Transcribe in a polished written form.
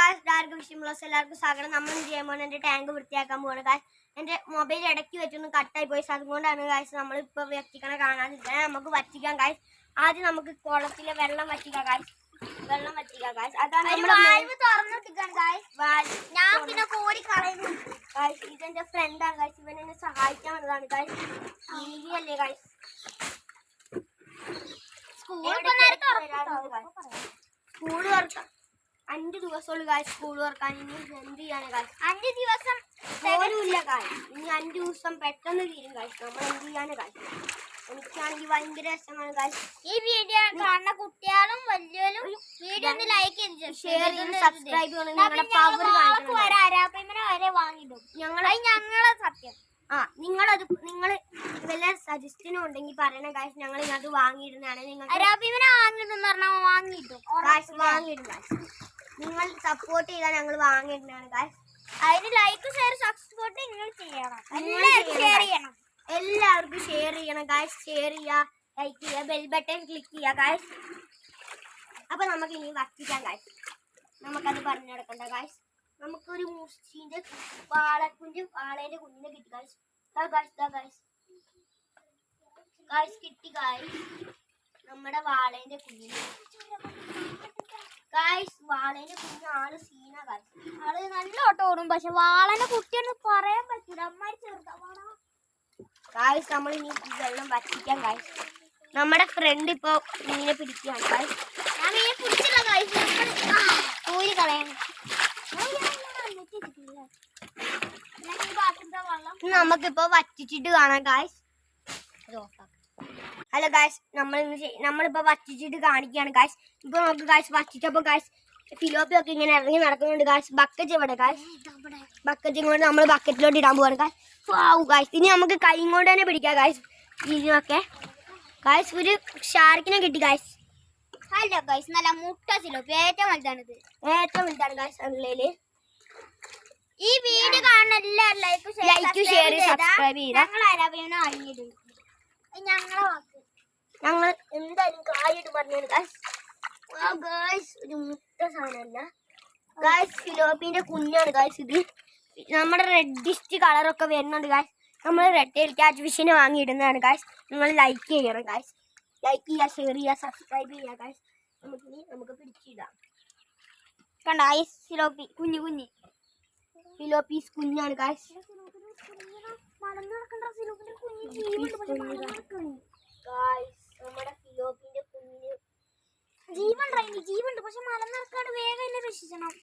Guys എല്ലാവർക്കും വിഷയമുള്ള എല്ലാവർക്കും സ്വാഗതം. നമ്മൾ ചെയ്യുമ്പോൾ എൻ്റെ ടാങ്ക് വൃത്തിയാക്കാൻ പോവാണ് ഗായ്സ്. എൻ്റെ മൊബൈൽ ഇടയ്ക്ക് വെച്ചൊന്നും കട്ടായി പോയി, അതുകൊണ്ടാണ് ഗായ്സ് നമ്മളിപ്പോൾ വറ്റിക്കണ കാണാതിരിക്കാൻ. നമുക്ക് വറ്റിക്കാം ഗായ്സ്. ആദ്യം നമുക്ക് കുളത്തിലെ വെള്ളം വറ്റിക്കാം ഗായ്സ്. അതാണ് ഇതെന്റെ ഫ്രണ്ടാണ് ഗായ്സ്. ഇവൻ എന്നെ സഹായിക്കാൻ വന്നതാണ് ഗായ്സ്. അല്ലേ ഗായ്സ്, സ്കൂൾ തുറക്കാം 5 ദിവസമുള്ളൂ ഗായ്സ്. സ്കൂൾ തുറക്കാൻ ഇനി എന്ത് ചെയ്യാണ് ഗായ്സ്? 5 ദിവസം പോലുമില്ല ഗായ്സ്. ഇനി 5 ദിവസം പെട്ടെന്ന് തീരും ഗായ്സ്. നമ്മൾ എന്ത് ചെയ്യാണ് ഗായ്സ്? എനിക്കാണെങ്കിൽ ഭയങ്കര രസമാണ് ഗായ്സ്. ഈ വീഡിയോ കാണുന്ന കുട്ടികളും വലിയവരും വീഡിയോ ഒന്ന് ലൈക്ക് ചെയ്ത് ഷെയർ ചെയ്ത് സബ്സ്ക്രൈബ് ചെയ്യണം. നിങ്ങളുടെ പവർ വരെ വാങ്ങിടും ഞങ്ങളെ സത്യം. നിങ്ങൾ വല്ല സജഷനും ഉണ്ടെങ്കിൽ പറയണ ഗായ്സ്. ഞങ്ങൾ അത് വാങ്ങിയിടുന്നതാണ്. നിങ്ങൾ വാങ്ങിയിടും ഗായ്സ്. നിങ്ങൾ സപ്പോർട്ട് ചെയ്താൽ ഞങ്ങൾ വാങ്ങിയിടുന്നതാണ് ഗായ്സ്. അതിന് ലൈക്ക് ഷെയർ സബ്സ്ക്രൈബ് നിങ്ങൾ ചെയ്യണം. എല്ലാവർക്കും ഷെയർ ചെയ്യണം ഗായ്സ്. ഷെയർ ചെയ്യുക, ലൈക്ക് ചെയ്യുക, ബെൽ ബട്ടൺ ക്ലിക്ക് ചെയ്യുക ഗായ്സ്. അപ്പൊ നമുക്ക് ഇനി വറ്റിക്കാം ഗായ്സ്. നമുക്കത് പറഞ്ഞു നടക്കണ്ട ഗായ്സ്. നമുക്കൊരു മുർച്ചീന്റെ വാളേന്റെ കുഞ്ഞിനെ കിട്ടി ഗായ്സ്. ഗായ്സ് കിട്ടി ഗായ്സ് നമ്മുടെ വാളേന്റെ കുഞ്ഞിനെ ഗായ്സ്. വാളേന്റെ കുഞ്ഞ് ആള് സീന ഗായ്സ്. ആള് നല്ല ഓട്ടം ഓടും. പക്ഷെ വാളന്റെ കുട്ടിയൊന്നും പറയാൻ പറ്റൂല. അമ്മായി ചെറുതാ ഗായ്സ്. നമ്മൾ ഇനി വെള്ളം വറ്റിക്കാം ഗായ്സ്. നമ്മുടെ ഫ്രണ്ട് ഇപ്പൊ മീനെ പിടിക്കുകയാണ് ഗായ്സ്. ഞാൻ മീനെ പിടിച്ചില്ല ഗായ്സ്. കോരി കളയാൻ നമുക്കിപ്പോ വറ്റിച്ചിട്ട് കാണാം ഗായ്സ്. ഹലോ ഗായ്സ്, നമ്മളിപ്പോ വറ്റിച്ചിട്ട് കാണിക്കുകയാണ് ഗായ്സ്. ഇപ്പൊ നമുക്ക് ഗായ്സ് വറ്റിച്ചപ്പോ ഗായ്സ് ഫിലോപ്പി ഒക്കെ ഇങ്ങനെ ഇറങ്ങി നടക്കുന്നുണ്ട് ഗായ്സ്. ബക്കറ്റ് ഇവിടെ ഗായ്സ്. ബക്കറ്റ് കൊണ്ട് നമ്മൾ ബക്കറ്റിലോട്ട് ഇടാൻ പോവാണ് ഗായ്സ്. ഗായ്സ് ഇനി നമുക്ക് കൈ കൊണ്ട് തന്നെ പിടിക്കാം ഗായ്സ്. ഇതിനൊക്കെ ഗായ്സ് ഒരു ഷാർക്കിനെ കിട്ടി ഗായ്സ്. അല്ല ഗായ്സ്, നല്ല മുട്ട സിലോപ്പി ഏറ്റവും വലുതാണിത്. ഏറ്റവും വലുതാണ് ഗായ്സ്. ഉള്ളില് ഈ വീഡിയോ കാണുന്ന എല്ലാവരും ലൈക്ക് ഷെയർ സബ്സ്ക്രൈബ് ചെയ്താ ഞങ്ങൾ എന്തായാലും കായിട്ട് പറഞ്ഞാണ് ഗായ്സ്. ഗായ്സ് ഒരു മുട്ട സാധനമല്ല ഗായ്സ്, ഫിലോപ്പിന്റെ കുഞ്ഞാണ് ഗായ്സ്. ഇത് നമ്മുടെ റെഡിസ്റ്റ് കളറൊക്കെ വരുന്നുണ്ട് ഗായ്സ്. നമ്മൾ റെഡ് ക്യാറ്റ് ഫിഷിനെ വാങ്ങിയിടുന്നതാണ് ഗായ്സ്. നിങ്ങൾ ലൈക്ക് ചെയ്യണം ഗായ്സ്. ലൈക്ക് ചെയ്യുക, ഷെയർ ചെയ്യുക, സബ്സ്ക്രൈബ് ചെയ്യുക ഗായ്സ്. നമുക്ക് പിടിച്ചിടാം. കണ്ട ഐസ് ഫിലോപ്പി കുഞ്ഞു ഫിലോപ്പീസ് കുഞ്ഞാണ് ഗായ്സ്. നമ്മുടെ ഫിലോപ്പിന്റെ കുഞ്ഞ് ജീവൻ പക്ഷെ മലം നടക്കാണ്ട് വേഗം രക്ഷിക്കണം.